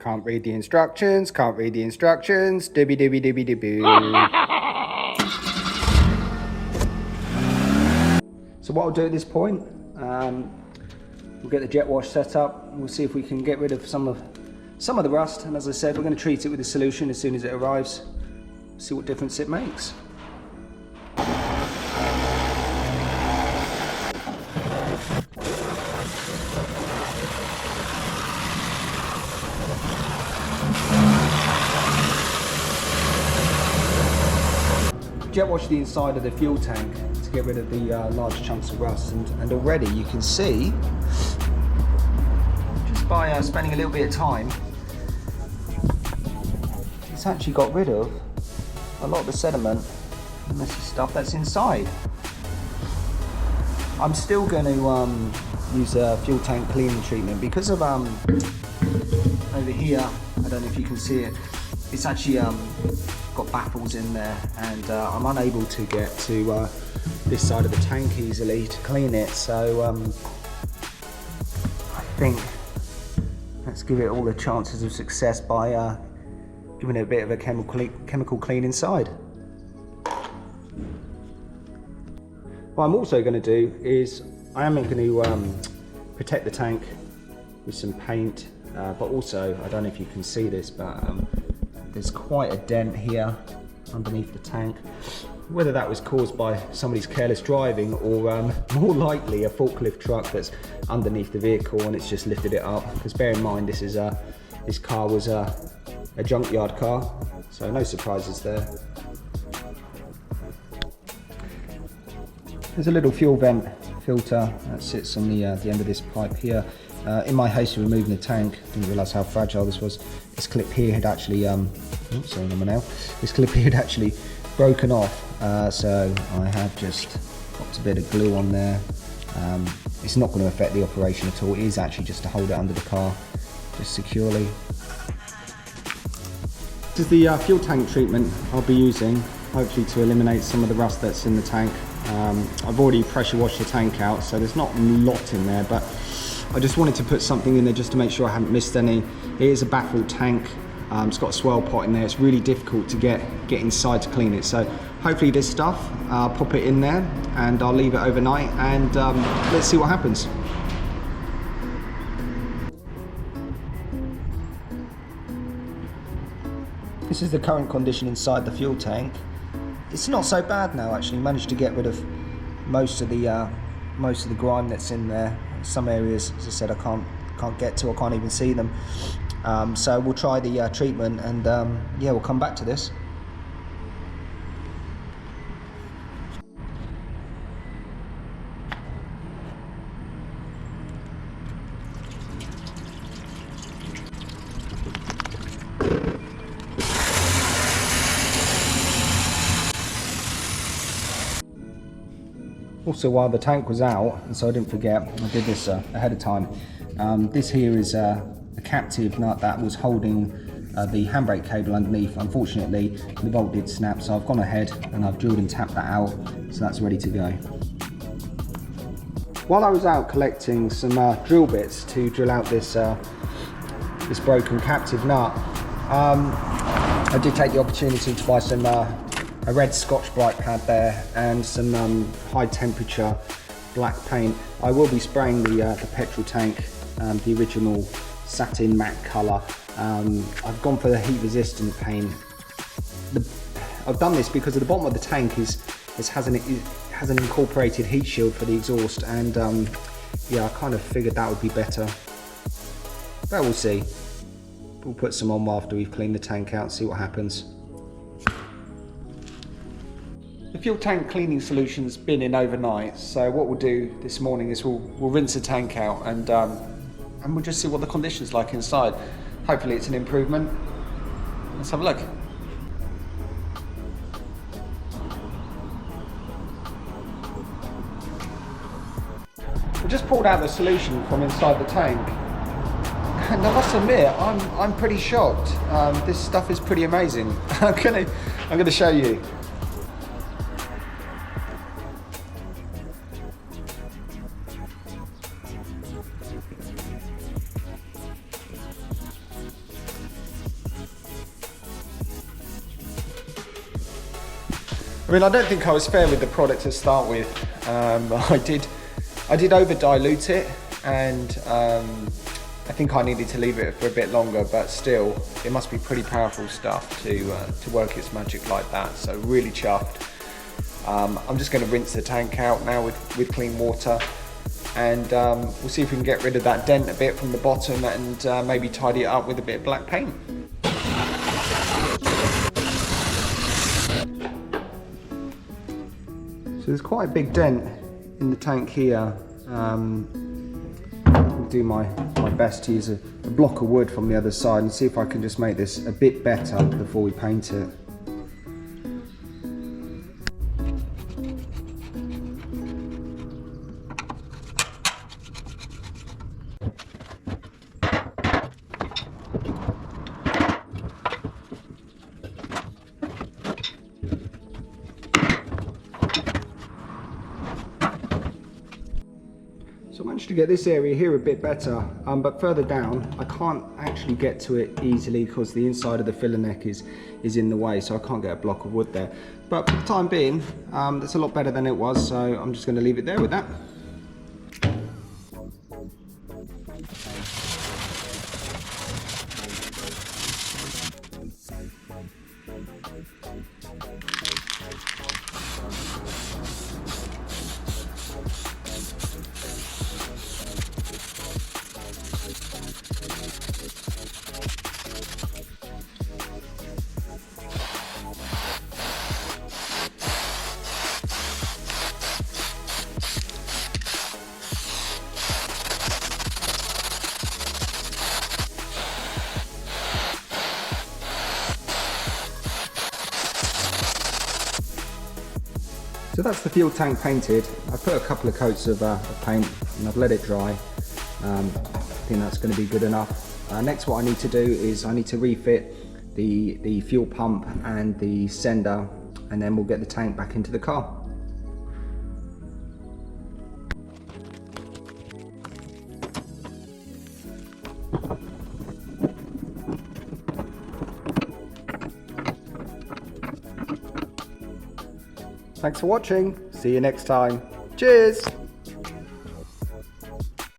Can't read the instructions, can't read the instructions. Dibby dibby dibby dibby. So what I'll do at this point, we'll get the jet wash set up. We'll see if we can get rid of some of the rust. And as I said, we're going to treat it with a solution as soon as it arrives. See what difference it makes. Jet wash the inside of the fuel tank to get rid of the large chunks of rust, and already you can see, just by spending a little bit of time, it's actually got rid of a lot of the sediment and messy stuff that's inside. I'm still going to use a fuel tank cleaning treatment because of over here, I don't know if you can see it, it's actually got baffles in there, and I'm unable to get to this side of the tank easily to clean it, so I think let's give it all the chances of success by giving it a bit of a chemical clean inside. What I'm also going to do is I am going to protect the tank with some paint, but also, I don't know if you can see this, but there's quite a dent here underneath the tank. Whether that was caused by somebody's careless driving or more likely a forklift truck that's underneath the vehicle and it's just lifted it up. Because bear in mind, this car was a junkyard car, so no surprises there. There's a little fuel vent filter that sits on the end of this pipe here. In my haste of removing the tank, I didn't realise how fragile this was. This clip here had actually, this clip here had actually broken off, so I have just popped a bit of glue on there. It's not going to affect the operation at all. It is actually just to hold it under the car, just securely. This is the fuel tank treatment I'll be using, hopefully to eliminate some of the rust that's in the tank. I've already pressure washed the tank out, so there's not a lot in there, but I just wanted to put something in there just to make sure I haven't missed any. It is a baffled tank. It's got a swell pot in there. It's really difficult to get inside to clean it. So hopefully this stuff, I'll pop it in there and I'll leave it overnight, and let's see what happens. This is the current condition inside the fuel tank. It's not so bad now, actually. Managed to get rid of most of the grime that's in there. Some areas, as I said, I can't get to. I can't even see them. So we'll try the treatment, and yeah, we'll come back to this. Also, while the tank was out, and so I didn't forget, I did this ahead of time. This here is a captive nut that was holding the handbrake cable underneath. Unfortunately, the bolt did snap, so I've gone ahead and I've drilled and tapped that out, so that's ready to go. While I was out collecting some drill bits to drill out this this broken captive nut, I did take the opportunity to buy some a red Scotch-Brite pad there and some high temperature black paint. I will be spraying the petrol tank, the original satin matte colour. I've gone for the heat resistant paint. I've done this because at the bottom of the tank has an incorporated heat shield for the exhaust, and yeah, I kind of figured that would be better, but we'll see. We'll put some on after we've cleaned the tank out, see what happens. The fuel tank cleaning solution's been in overnight, so what we'll do this morning is we'll rinse the tank out, and we'll just see what the condition's like inside. Hopefully it's an improvement. Let's have a look. We just pulled out the solution from inside the tank, and I must admit, I'm pretty shocked. This stuff is pretty amazing. I'm gonna show you. I mean, I don't think I was fair with the product to start with. I did over dilute it, and I think I needed to leave it for a bit longer, but still, it must be pretty powerful stuff to work its magic like that. So really chuffed. I'm just going to rinse the tank out now with clean water, and we'll see if we can get rid of that dent a bit from the bottom, and maybe tidy it up with a bit of black paint. So there's quite a big dent in the tank here. I'll do my best to use a block of wood from the other side and see if I can just make this a bit better before we paint it. So I managed to get this area here a bit better, but further down I can't actually get to it easily because the inside of the filler neck is in the way, so I can't get a block of wood there. But for the time being, that's a lot better than it was, so I'm just going to leave it there with that. So that's the fuel tank painted. I put a couple of coats of paint and I've let it dry. I think that's going to be good enough. Next, what I need to do is I need to refit the fuel pump and the sender, and then we'll get the tank back into the car. Thanks for watching. See you next time. Cheers.